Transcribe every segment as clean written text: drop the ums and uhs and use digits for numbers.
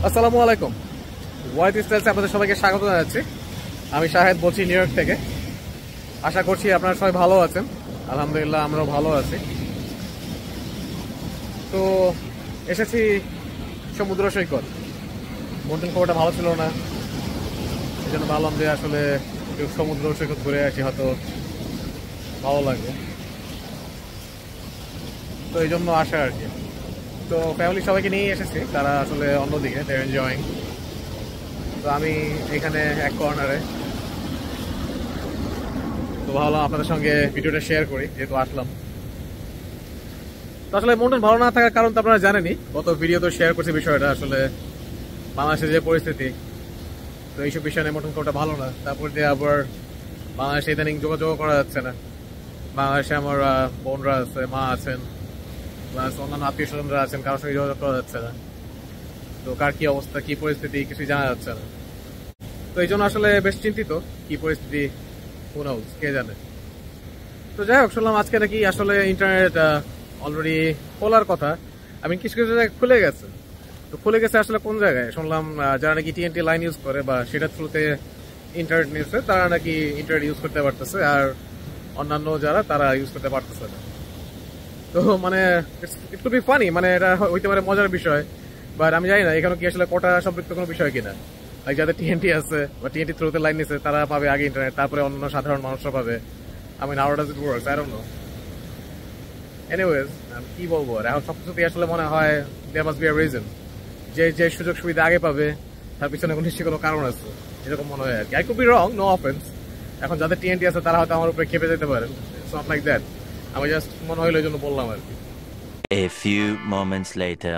আসসালামু আলাইকুম। ওয়াইড স্টাইলসে আপনাদের সবাইকে স্বাগত জানাচ্ছি। আমি শাহেদ বলছি নিউ ইয়র্ক থেকে। আশা করছি আপনারা সবাই ভালো আছেন। আলহামদুলিল্লাহ আমরাও ভালো আছি। তো এসেছি সমুদ্র সৈকত। মনটন খবরটা ভালো ছিল না, এই জন্য ভাবলাম যে আসলে একটু সমুদ্র সৈকত ঘুরে আসি, হয়তো ভালো লাগবে, তো এই জন্য আসা আর কি। তো ফ্যামিলি সবাইকে নিয়েই এসেছি, তারা আসলে অন্যদিকে দে এনজয়িং। তো আমি এখানে এক কর্নারে, তো ভাবলাম আপনাদের সঙ্গে ভিডিওটা শেয়ার করি যেহেতু আসলাম। তো আসলে মনটা ভালো না থাকার কারণ তো আপনারা জানেনই, গত ভিডিও তো শেয়ার করছি বিষয়টা। আসলে বাংলাদেশের যে পরিস্থিতি, তো এইসব বিষয় নিয়ে মটন খাওয়াটা ভালো না। তারপর দিয়ে আবার বাংলাদেশে ইদানিং যোগাযোগ করা যাচ্ছে না। বাংলাদেশে আমার বোনরা আছে, মা আছেন, প্লাস অন্যান্য আত্মীয় স্বজনরা আছেন, কারোর সঙ্গে যোগাযোগ করা যাচ্ছে না। তো কার কি অবস্থা, কি পরিস্থিতি কিছুই জানা যাচ্ছে না। তো এই জন্য আসলে বেশ চিন্তিত, কি পরিস্থিতি কে জানে। তো যাই হোক, শুনলাম আজকে নাকি আসলে ইন্টারনেট অলরেডি খোলার কথা। আমি কিছু কিছু জায়গায় খুলে গেছে। তো খুলে গেছে আসলে কোন জায়গায় শুনলাম, যারা নাকি টিএনটি লাইন ইউজ করে বা সেটার থ্রুতে ইন্টারনেট নিয়েছে, তারা নাকি ইন্টারনেট ইউজ করতে পারতেছে, আর অন্যান্য যারা তারা ইউজ করতে পারতেছে না। তো মানে ইট কুড বি ফানি, মানে এটা হইতে পারে মজার বিষয়, বাট আমি জানি না এখানে কি আসলে কোটা সম্পৃক্ত কোনো বিষয় কিনা। যাদের টিএনটি আছে বা টিএনটি থ্রুতে লাইন নিচ্ছে তারা পাবে আগে ইন্টারনেট, তারপরে অন্য সাধারণ মানুষরা পাবে। আমি how does it works, I don't know. Anyways, কি বলবো, এখন সবকিছুতেই আসলে মনে হয় there must be a reason. যে যে সুযোগ সুবিধা আগে পাবে তার পিছনে নিশ্চয়ই কোনো কারণ আছে, এরকম মনে হয় আর কি। I could be wrong, no offence. এখন যাদের টিএনটি আছে তারা হয়তো আমার উপরে খেপে যেতে পারেন, ইটস নট লাইক দ্যাট। আমি জাস্ট মনে হইলো এই জন্য বললাম আর কি। A few moments later.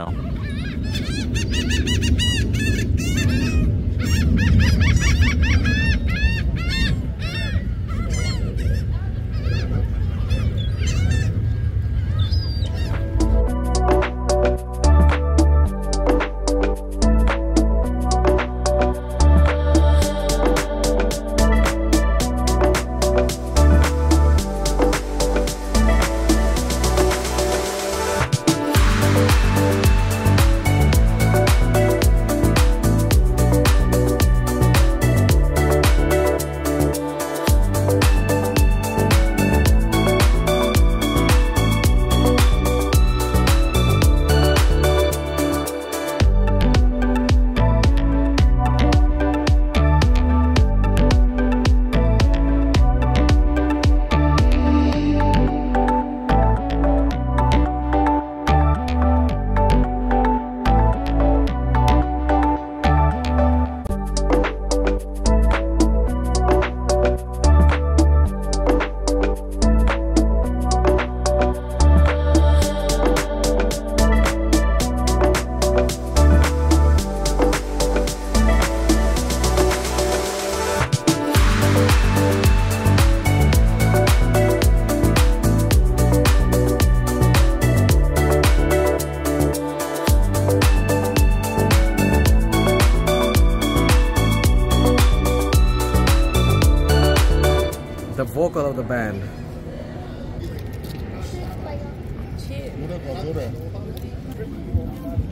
The vocal of the band.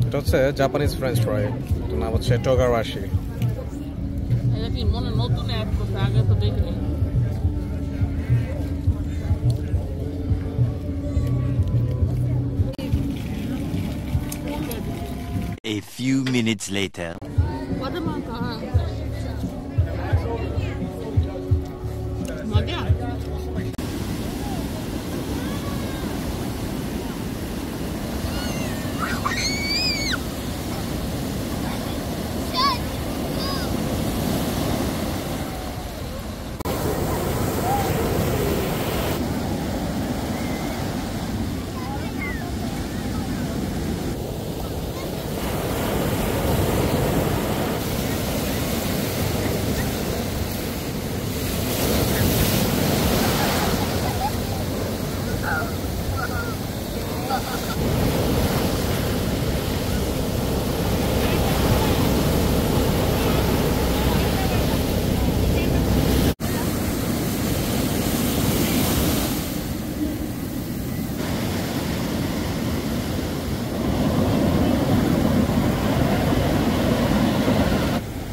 এটা হচ্ছে জাপানিজ ফ্রেঞ্চ ফ্রাই, তো নাম হচ্ছে টোগারাশি। এটা কি মনে নতুন অ্যাড করতে, আগে তো দেখিনি। A few minutes later. মজা।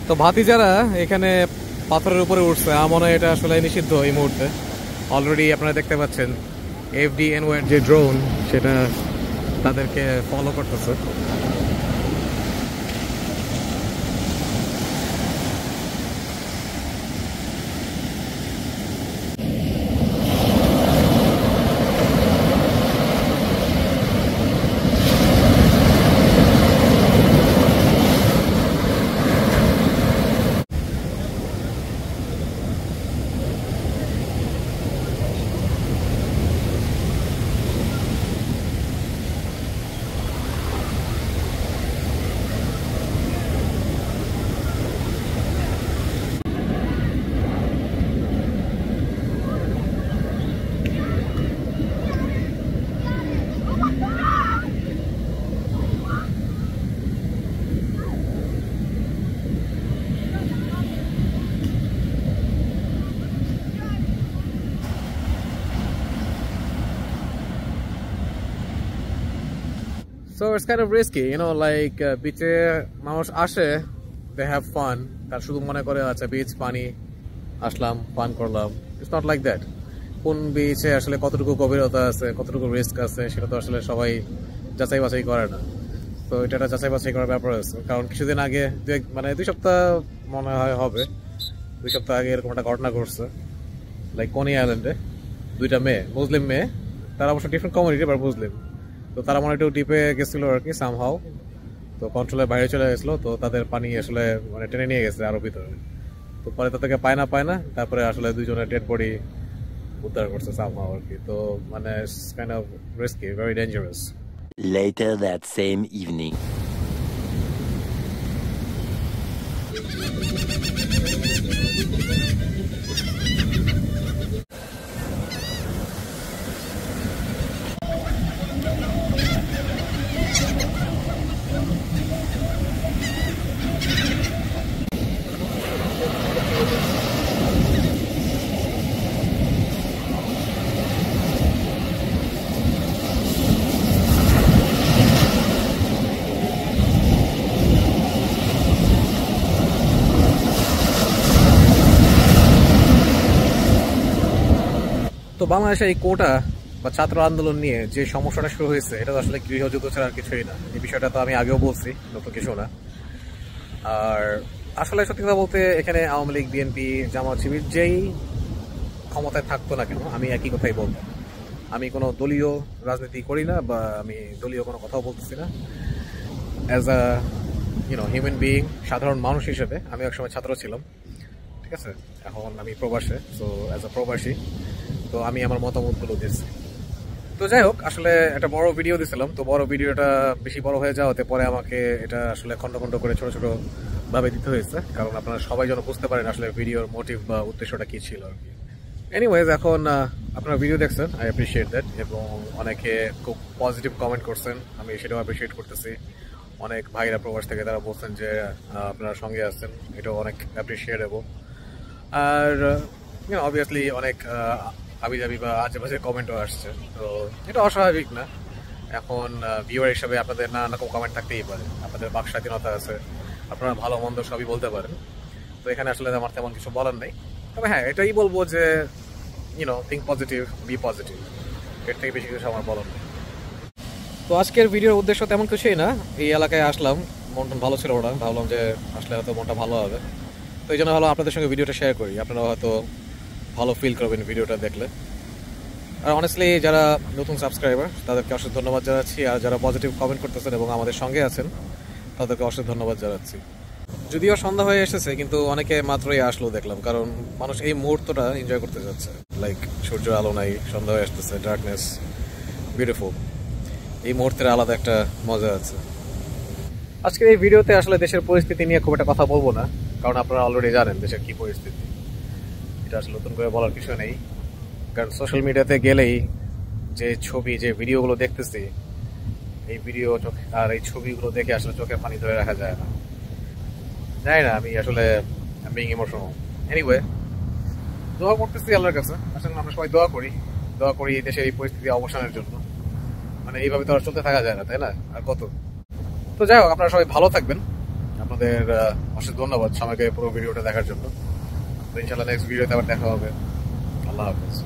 তো ভাতিজারা এখানে পাথরের উপরে উঠছে, আমার মনে হয় এটা আসলে নিষিদ্ধ এই মুহূর্তে। অলরেডি আপনারা দেখতে পাচ্ছেন FDNY যে ড্রোন সেটা তাদেরকে ফলো করতেছে। So it's kind of risky, you know, like beache মানুষ আসে, they have fun, তার শুধু মনে করে আচ্ছা বিচ পানি আসলাম ফান করলাম। It's not like that. কোন বিচে আসলে কতটুকু গভীরতা আছে, কতটুকু রিস্ক আছে সেটা তো আসলে সবাই যাচাই বাছাই করে না। তো এটা একটা যাচাই বাছাই করার ব্যাপার আছে, কারণ কিছুদিন আগে মানে 2 সপ্তাহ মনে হয় হবে, 2 সপ্তাহ আগে এরকম একটা ঘটনা ঘটছে লাইক কনি আইল্যান্ডে। 2টা মেয়ে, মুসলিম মেয়ে, তারা অবশ্য ডিফারেন্ট কমিউনিটি বাট মুসলিম। তো তারা মনে একটু ডিপে গেছিল আর কি সামহাও, তো কন্ট্রোলের বাইরে চলে গেছিলো। তো তাদের পানি আসলে মানে টেনে নিয়ে গেছে আরো ভিতরে। তো পরে তাদেরকে পায় না, তারপরে আসলে 2জনের ডেড বডি উদ্ধার করছে সামহাও আর কি। তো মানে kind of risky, very dangerous. Later that same evening. তো বাংলাদেশে এই কোটা বা ছাত্র আন্দোলন নিয়ে যে সমস্যাটা শুরু হয়েছে এটা তো আসলে গৃহযুদ্ধ ছাড়া আর কিছুই না। এই বিষয়টা তো আমি আগেও বলছি, নতুন কিছু না। আর আসলে সত্যি কথা বলতে এখানে আওয়ামী লীগ, বিএনপি, জামাত শিবির যেই ক্ষমতায় থাকতো না কেন আমি একই কথাই বলতাম। আমি কোনো দলীয় রাজনীতি করি না বা আমি দলীয় কোনো কথাও বলতেছি না। অ্যাজ আ হিউম্যান বিইং, সাধারণ মানুষ হিসেবে আমি একসময় ছাত্র ছিলাম, ঠিক আছে। এখন আমি প্রবাসে, সো অ্যাজ আ প্রবাসী তো আমি আমার মতামতগুলো দিচ্ছি। তো যাই হোক, আসলে একটা বড় ভিডিও দিছিলাম, তো বড় ভিডিওটা বেশি বড় হয়ে যাওয়াতে পরে আমাকে এটা আসলে খন্ড খন্ড করে ছোট ছোট ভাবে দিতে হয়েছে, কারণ আপনারা সবাই যেন বুঝতে পারেন আসলে ভিডিওর মোটিভ বা উদ্দেশ্যটা কি ছিল আর কি। এনিওয়েজ, এখন আপনারা ভিডিও দেখছেন, আই অ্যাপ্রিসিয়েট দ্যাট, এবং অনেকে খুব পজিটিভ কমেন্ট করছেন, আমি সেটাও অ্যাপ্রিসিয়েট করতেছি। অনেক ভাইরা প্রবাস থেকে তারা বলছেন যে আপনারা সঙ্গে আসছেন, এটাও অনেক অ্যাপ্রিসিয়েটেবল। আর অবভিয়াসলি অনেক হাবিজাবি বা আজেবাজে কমেন্টও আসছে, তো এটা অস্বাভাবিক না। এখন ভিউয়ার হিসাবে আপনাদের নানা রকম কমেন্ট থাকতেই পারে, আপনাদের বাক স্বাধীনতা আছে, আপনারা ভালো মন্দ সবই বলতে পারেন। তো এখানে আসলে আমার তেমন কিছু বলার নেই, তবে হ্যাঁ এটাই বলবো যে থিঙ্ক পজিটিভ, বি পজিটিভ, এর থেকে বেশি কিছু আমার বলার নেই। তো আজকের ভিডিওর উদ্দেশ্য তেমন কিছুই না, এই এলাকায় আসলাম, মন ভালো ছিল, ওরা ভাবলাম যে আসলে হয়তো মনটা ভালো হবে, তো এই জন্য ভালো আপনাদের সঙ্গে ভিডিওটা শেয়ার করি, আপনারা হয়তো ভালো ফিল করবেন ভিডিওটা দেখলে। আর অনেস্টলি যারা নতুন সাবস্ক্রাইবার তাদেরকে অশেষ ধন্যবাদ জানাচ্ছি, আর যারা পজিটিভ কমেন্ট করতেছেন এবং আমাদের সঙ্গে আছেন তাদেরকে অশেষ ধন্যবাদ জানাচ্ছি। যদিও সন্ধ্যা হয়ে এসেছে কিন্তু অনেকে মাত্রই আসলো দেখলাম, কারণ মানুষ এই মুহূর্তটা এনজয় করতে যাচ্ছে, লাইক সূর্য আলো নাই, সন্ধ্যা হয়ে আসতেছে, ডার্কনেস, বিউটিফুল, এই মুহূর্তের আলাদা একটা মজা আছে। আজকের এই ভিডিওতে আসলে দেশের পরিস্থিতি নিয়ে খুব একটা কথা বলবো না, কারণ আপনারা অলরেডি জানেন দেশের কি পরিস্থিতি, এটা আসলে নতুন করে বলার কিছু নেই। কারণ সোশ্যাল মিডিয়াতে গেলেই যে ছবি, যে ভিডিওগুলো দেখতেছি, এই ভিডিও আর এই ছবিগুলো দেখে আসলে চোখে পানি ধরে রাখা যায় না। জানি না, আমি আসলে বিং ইমোশনাল। এনিওয়ে, দোয়া করতেছি আল্লাহর কাছে, আসলে আমরা সবাই দোয়া করি দেশের এই পরিস্থিতি অবসানের জন্য। মানে এইভাবে তো আর চলতে থাকা যায় না, তাই না? আর কত। তো যাই হোক, আপনারা সবাই ভালো থাকবেন, আপনাদের অশেষ ধন্যবাদ সবাইকে পুরো ভিডিওটা দেখার জন্য। তো ইনশাল্লাহ নেক্সট ভিডিওতে আবার দেখা হবে। আল্লাহ হাফেজ।